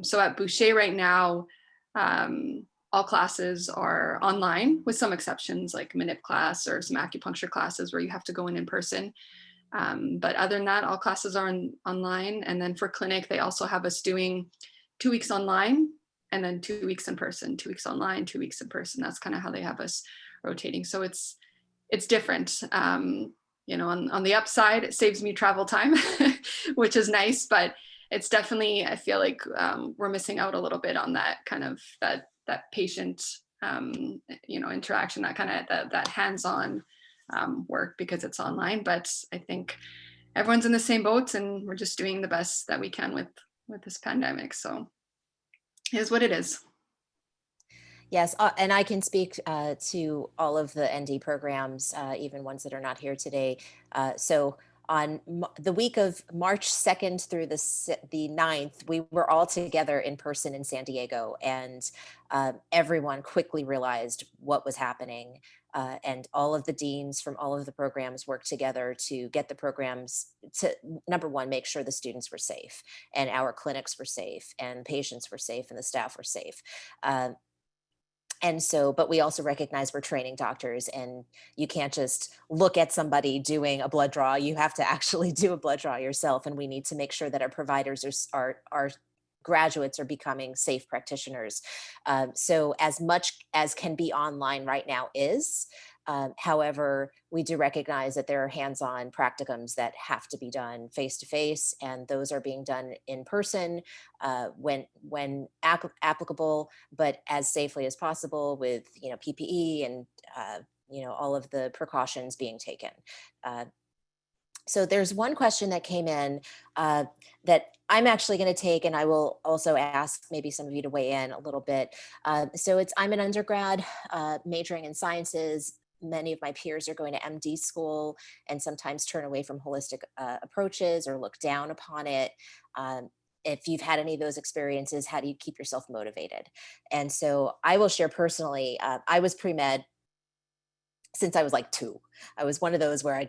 [SPEAKER 2] So at Boucher right now, all classes are online with some exceptions like manip class or some acupuncture classes where you have to go in person. But other than that, all classes are online. And then for clinic, they also have us doing 2 weeks online and then 2 weeks in person, 2 weeks online, 2 weeks in person. That's kind of how they have us rotating. So it's different. On the upside, it saves me travel time, which is nice, but it's definitely, I feel like we're missing out a little bit on that kind of that patient, interaction, that kind of that hands-on work because it's online. But I think everyone's in the same boat, and we're just doing the best that we can with this pandemic. So it is what it is.
[SPEAKER 1] Yes, and I can speak to all of the ND programs, even ones that are not here today. So on the week of March 2nd through the 9th, we were all together in person in San Diego, and everyone quickly realized what was happening. And all of the deans from all of the programs worked together to get the programs to, number one, make sure the students were safe and our clinics were safe and patients were safe and the staff were safe. And so, but we also recognize we're training doctors, and you can't just look at somebody doing a blood draw. You have to actually do a blood draw yourself. And we need to make sure that our providers are graduates are becoming safe practitioners. So as much as can be online right now is, however, we do recognize that there are hands-on practicums that have to be done face-to-face, and those are being done in person when applicable, but as safely as possible with PPE and all of the precautions being taken. So there's one question that came in that I'm actually going to take, and I will also ask maybe some of you to weigh in a little bit. So I'm an undergrad majoring in sciences. Many of my peers are going to MD school and sometimes turn away from holistic approaches or look down upon it. If you've had any of those experiences, how do you keep yourself motivated? And so I will share personally, I was pre-med since I was like 2. I was one of those where I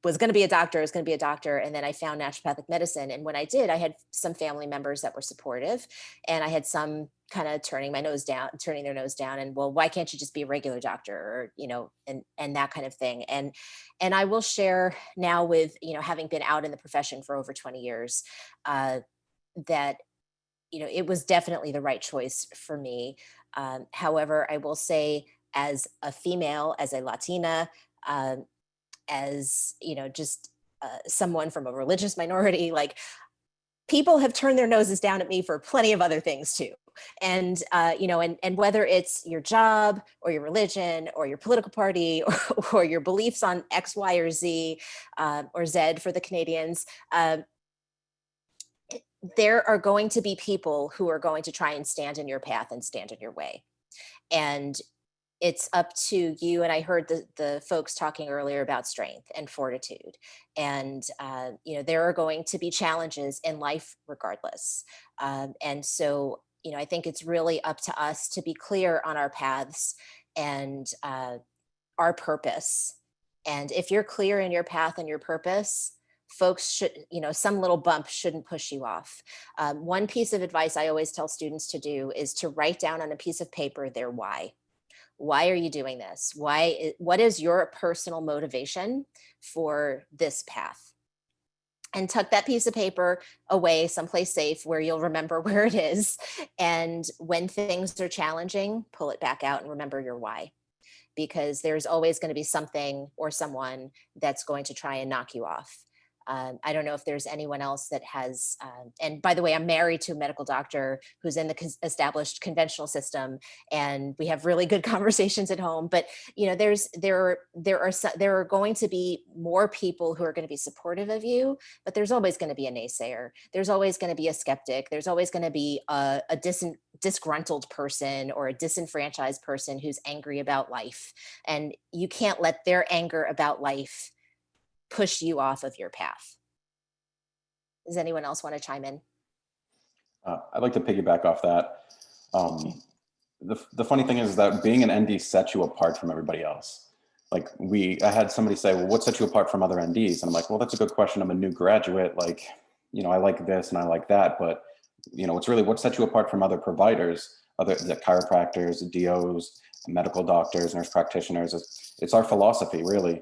[SPEAKER 1] was going to be a doctor. And then I found naturopathic medicine. And when I did, I had some family members that were supportive, and I had some kind of turning their nose down and, well, why can't you just be a regular doctor, or, and that kind of thing. And I will share now with, having been out in the profession for over 20 years, that, it was definitely the right choice for me. However, I will say, as a female, as a Latina, as just someone from a religious minority, like, people have turned their noses down at me for plenty of other things too. And, and whether it's your job or your religion or your political party or your beliefs on X, Y, or Z, or Z for the Canadians, there are going to be people who are going to try and stand in your path and stand in your way. And it's up to you. And I heard the folks talking earlier about strength and fortitude. And, there are going to be challenges in life regardless. And so, I think it's really up to us to be clear on our paths and our purpose. And if you're clear in your path and your purpose, folks should, some little bump shouldn't push you off. One piece of advice I always tell students to do is to write down on a piece of paper their why. Why are you doing this? What is your personal motivation for this path? And tuck that piece of paper away someplace safe where you'll remember where it is. And when things are challenging, pull it back out and remember your why, because there's always going to be something or someone that's going to try and knock you off. I don't know if there's anyone else that has, and by the way, I'm married to a medical doctor who's in the established conventional system, and we have really good conversations at home. But there are going to be more people who are going to be supportive of you, but there's always going to be a naysayer. There's always going to be a skeptic. There's always going to be a disgruntled person or a disenfranchised person who's angry about life, and you can't let their anger about life push you off of your path. Does anyone else want to chime in?
[SPEAKER 4] I'd like to piggyback off that. The funny thing is that being an ND sets you apart from everybody else. Like I had somebody say, well, what sets you apart from other NDs? And I'm like, well, that's a good question. I'm a new graduate. Like, I like this and I like that, but it's really what sets you apart from other providers, the chiropractors, the DOs, medical doctors, nurse practitioners. It's our philosophy, really.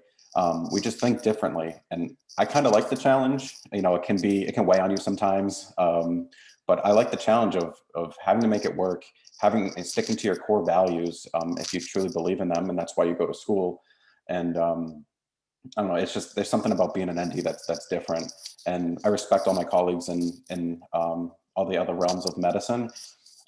[SPEAKER 4] We just think differently, and I kind of like the challenge. It can weigh on you sometimes, but I like the challenge of having to make it work, sticking to your core values if you truly believe in them, and that's why you go to school. And I don't know, it's just there's something about being an ND that's different, and I respect all my colleagues in all the other realms of medicine.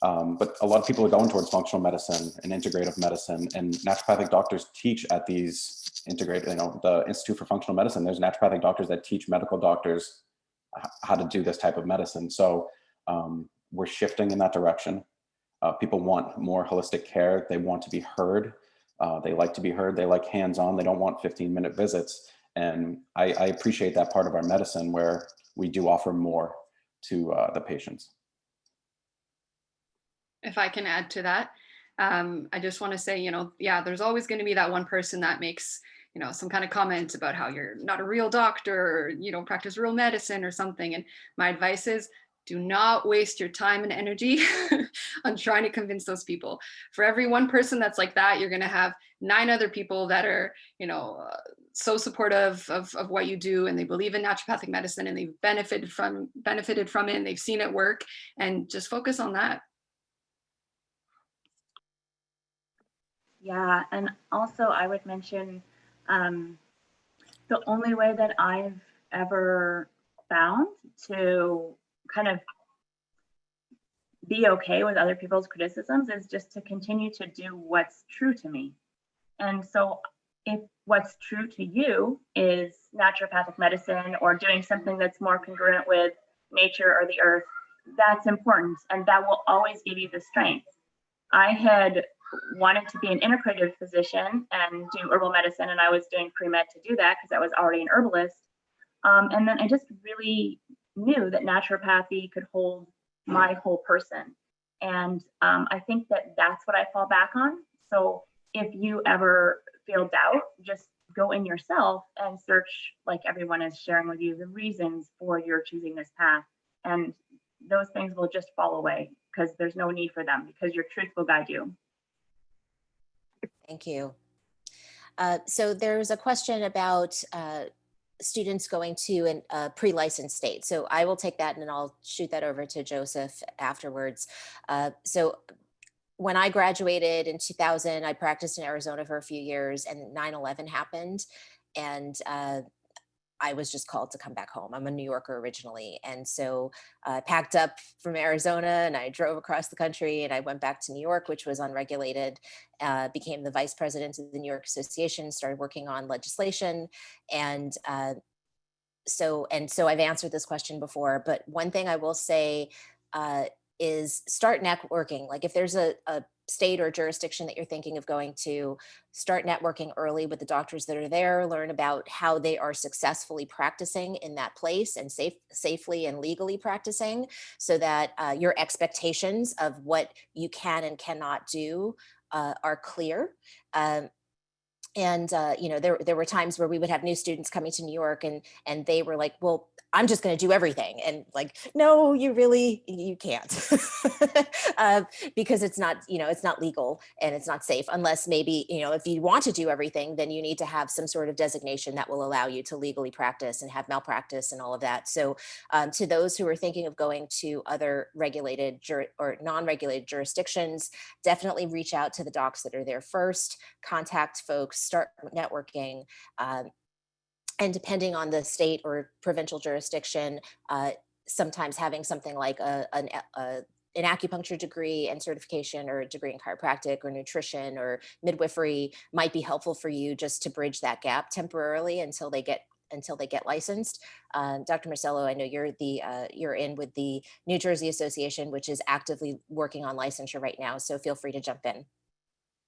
[SPEAKER 4] But a lot of people are going towards functional medicine and integrative medicine, and naturopathic doctors teach at these integrated, the Institute for Functional Medicine. There's naturopathic doctors that teach medical doctors how to do this type of medicine. So we're shifting in that direction. People want more holistic care. They want to be heard. They like to be heard. They like hands-on. They don't want 15-minute visits. And I appreciate that part of our medicine where we do offer more to the patients.
[SPEAKER 2] If I can add to that, I just want to say, there's always going to be that one person that makes, some kind of comment about how you're not a real doctor, or you don't practice real medicine or something. And my advice is, do not waste your time and energy on trying to convince those people. For every one person that's like that, you're going to have 9 other people that are, so supportive of what you do, and they believe in naturopathic medicine, and they've benefited from it, and they've seen it work, and just focus on that.
[SPEAKER 3] Yeah, and also I would mention the only way that I've ever found to kind of be okay with other people's criticisms is just to continue to do what's true to me. And so if what's true to you is naturopathic medicine or doing something that's more congruent with nature or the earth, that's important, and that will always give you the strength. I had wanted to be an integrative physician and do herbal medicine, and I was doing pre-med to do that because I was already an herbalist. And then I just really knew that naturopathy could hold my whole person. And I think that that's what I fall back on. So if you ever feel doubt, just go in yourself and search, like everyone is sharing with you, the reasons for your choosing this path. And those things will just fall away because there's no need for them, because your truth will guide you.
[SPEAKER 1] Thank you. So there's a question about students going to a pre-licensed state. So I will take that and I'll shoot that over to Joseph afterwards. So when I graduated in 2000, I practiced in Arizona for a few years, and 9/11 happened. And I was just called to come back home. I'm a New Yorker originally. And so I packed up from Arizona and I drove across the country and I went back to New York, which was unregulated, became the vice president of the New York Association, started working on legislation. And so I've answered this question before, but one thing I will say is start networking. Like if there's a state or jurisdiction that you're thinking of going to, start networking early with the doctors that are there, learn about how they are successfully practicing in that place and safely and legally practicing, so that your expectations of what you can and cannot do are clear. And you know, there were times where we would have new students coming to New York and they were like, well, I'm just going to do everything. And like, no, you can't. Because it's not, you know, it's not legal and it's not safe unless maybe, you know, if you want to do everything, then you need to have some sort of designation that will allow you to legally practice and have malpractice and all of that. So to those who are thinking of going to other regulated or non-regulated jurisdictions, definitely reach out to the docs that are there first, contact folks, start networking. And depending on the state or provincial jurisdiction, sometimes having something like an acupuncture degree and certification, or a degree in chiropractic or nutrition or midwifery might be helpful for you, just to bridge that gap temporarily until they get licensed. Dr. Marcello, I know you're in with the New Jersey Association, which is actively working on licensure right now. So feel free to jump in.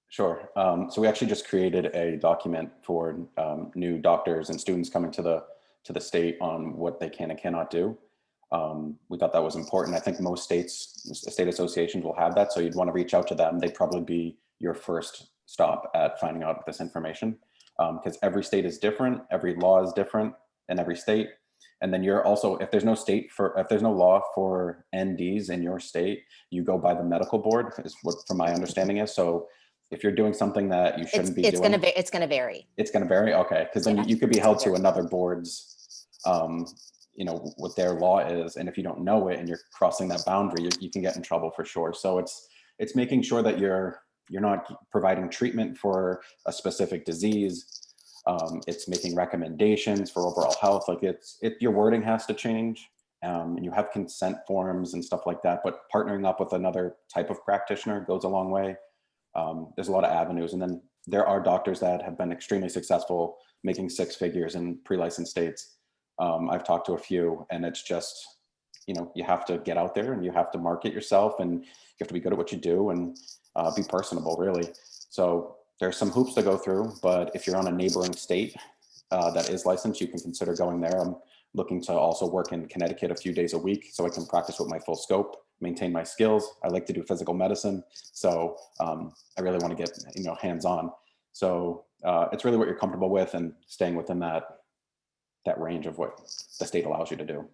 [SPEAKER 4] Sure. So we actually just created a document for new doctors and students coming to the state on what they can and cannot do. We thought that was important. I think most state associations will have that, so you'd want to reach out to them. They'd probably be your first stop at finding out this information, because every state is different, every law is different in every state. And then you're also, if there's no law for NDs in your state, you go by the medical board, is what from my understanding is. So if you're doing something that you shouldn't be doing,
[SPEAKER 1] it's going to vary.
[SPEAKER 4] It's going to vary. Okay. Because then you could be held to another board's, you know, what their law is. And if you don't know it and you're crossing that boundary, you can get in trouble for sure. So it's making sure that you're not providing treatment for a specific disease. It's making recommendations for overall health. Like your wording has to change. And you have consent forms and stuff like that, but partnering up with another type of practitioner goes a long way. There's a lot of avenues. And then there are doctors that have been extremely successful making 6 figures in pre-licensed states. I've talked to a few, and it's just, you know, you have to get out there and you have to market yourself and you have to be good at what you do and be personable, really. So there's some hoops to go through, but if you're on a neighboring state that is licensed, you can consider going there. I'm looking to also work in Connecticut a few days a week so I can practice with my full scope, maintain my skills. I like to do physical medicine. So I really want to get, you know, hands-on. So it's really what you're comfortable with and staying within that range of what the state allows you to do.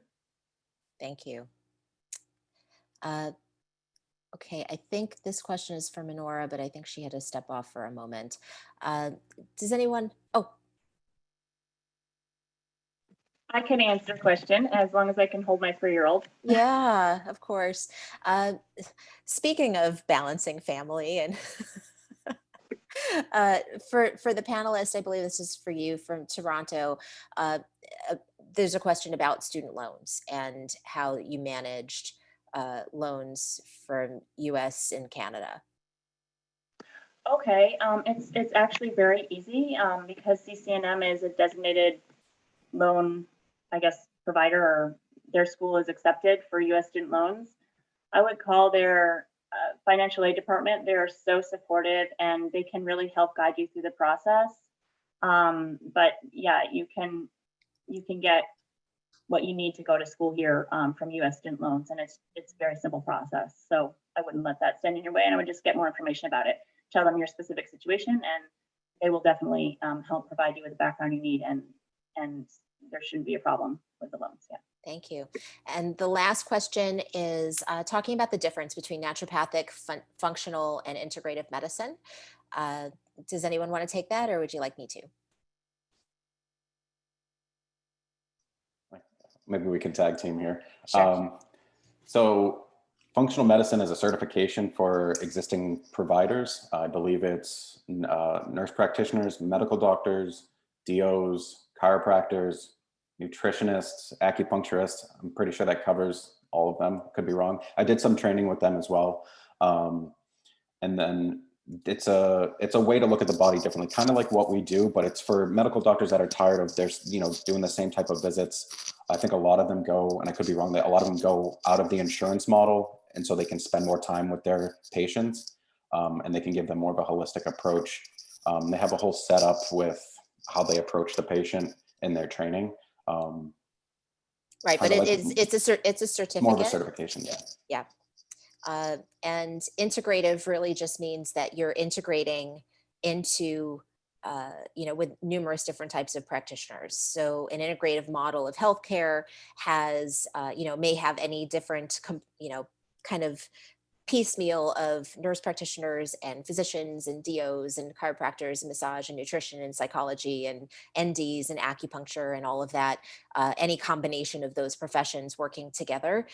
[SPEAKER 1] Thank you. Okay, I think this question is for Minora, but I think she had to step off for a moment. Does anyone, oh.
[SPEAKER 3] I can answer the question as long as I can hold my 3-year-old.
[SPEAKER 1] Yeah, of course. Speaking of balancing family and for the panelists, I believe this is for you from Toronto. There's a question about student loans and how you managed loans from US and Canada.
[SPEAKER 3] Okay, it's actually very easy because CCNM is a designated loan, I guess, provider, or their school is accepted for US student loans. I would call their financial aid department. They're so supportive and they can really help guide you through the process. But yeah, you can get what you need to go to school here from US student loans, and it's a very simple process. So I wouldn't let that stand in your way, and I would just get more information about it. Tell them your specific situation, and they will definitely help provide you with the background you need, and there shouldn't be a problem with the loans. Yeah.
[SPEAKER 1] Thank you. And the last question is talking about the difference between naturopathic, functional, and integrative medicine. Does anyone want to take that, or would you like me to?
[SPEAKER 4] Maybe we can tag team here.
[SPEAKER 1] Sure.
[SPEAKER 4] So functional medicine is a certification for existing providers. I believe it's nurse practitioners, medical doctors, DOs, chiropractors, nutritionists, acupuncturists. I'm pretty sure that covers all of them. Could be wrong. I did some training with them as well. And then it's a way to look at the body differently, kind of like what we do, but it's for medical doctors that are tired of their, doing the same type of visits. I think a lot of them go, and I could be wrong, that a lot of them go out of the insurance model, and so they can spend more time with their patients, and they can give them more of a holistic approach. They have a whole setup with how they approach the patient in their training.
[SPEAKER 1] Right, but
[SPEAKER 4] Kinda like
[SPEAKER 1] it's a certificate.
[SPEAKER 4] more of a certification, yeah.
[SPEAKER 1] Yeah. And integrative really just means that you're integrating into, with numerous different types of practitioners. So an integrative model of healthcare has, may have any different, kind of piecemeal of nurse practitioners and physicians and DOs and chiropractors and massage and nutrition and psychology and NDs and acupuncture and all of that, any combination of those professions working together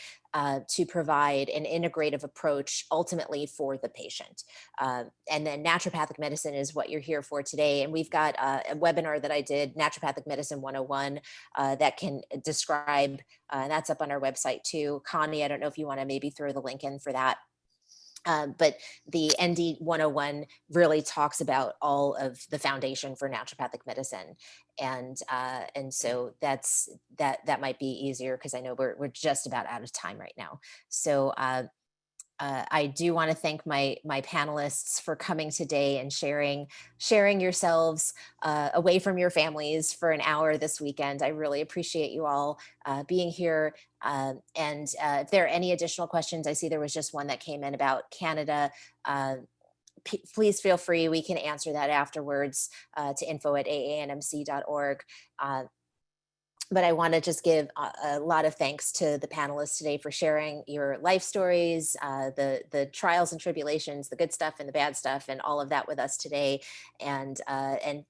[SPEAKER 1] to provide an integrative approach ultimately for the patient. And then naturopathic medicine is what you're here for today. And we've got a webinar that I did, Naturopathic Medicine 101, that can describe, and that's up on our website too. Connie, I don't know if you want to maybe throw the link in for that. But the ND 101 really talks about all of the foundation for naturopathic medicine, and so that might be easier because I know we're just about out of time right now. So I do want to thank my panelists for coming today and sharing yourselves away from your families for an hour this weekend. I really appreciate you all being here. And if there are any additional questions, I see there was just one that came in about Canada. Please feel free. We can answer that afterwards to info@aanmc.org. But I want to just give a lot of thanks to the panelists today for sharing your life stories, the trials and tribulations, the good stuff and the bad stuff, and all of that with us today. And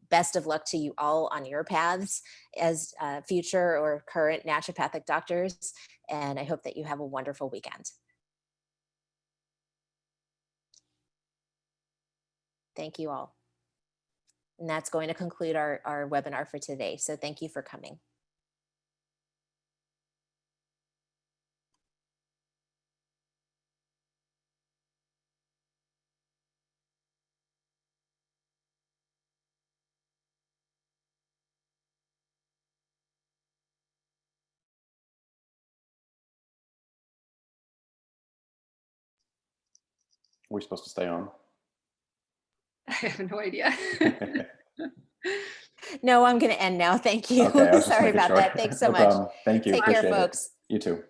[SPEAKER 1] best of luck to you all on your paths as future or current naturopathic doctors. And I hope that you have a wonderful weekend. Thank you all. And that's going to conclude our webinar for today. So thank you for coming.
[SPEAKER 4] We're supposed to stay on.
[SPEAKER 2] I have no idea.
[SPEAKER 1] No, I'm going to end now. Thank you.
[SPEAKER 4] Okay, I was just
[SPEAKER 1] Sorry
[SPEAKER 4] making
[SPEAKER 1] about
[SPEAKER 4] sure.
[SPEAKER 1] that. Thanks so
[SPEAKER 4] No
[SPEAKER 1] much.
[SPEAKER 4] problem. Thank you.
[SPEAKER 1] Take care,
[SPEAKER 4] Appreciate it.
[SPEAKER 1] folks.
[SPEAKER 4] You too.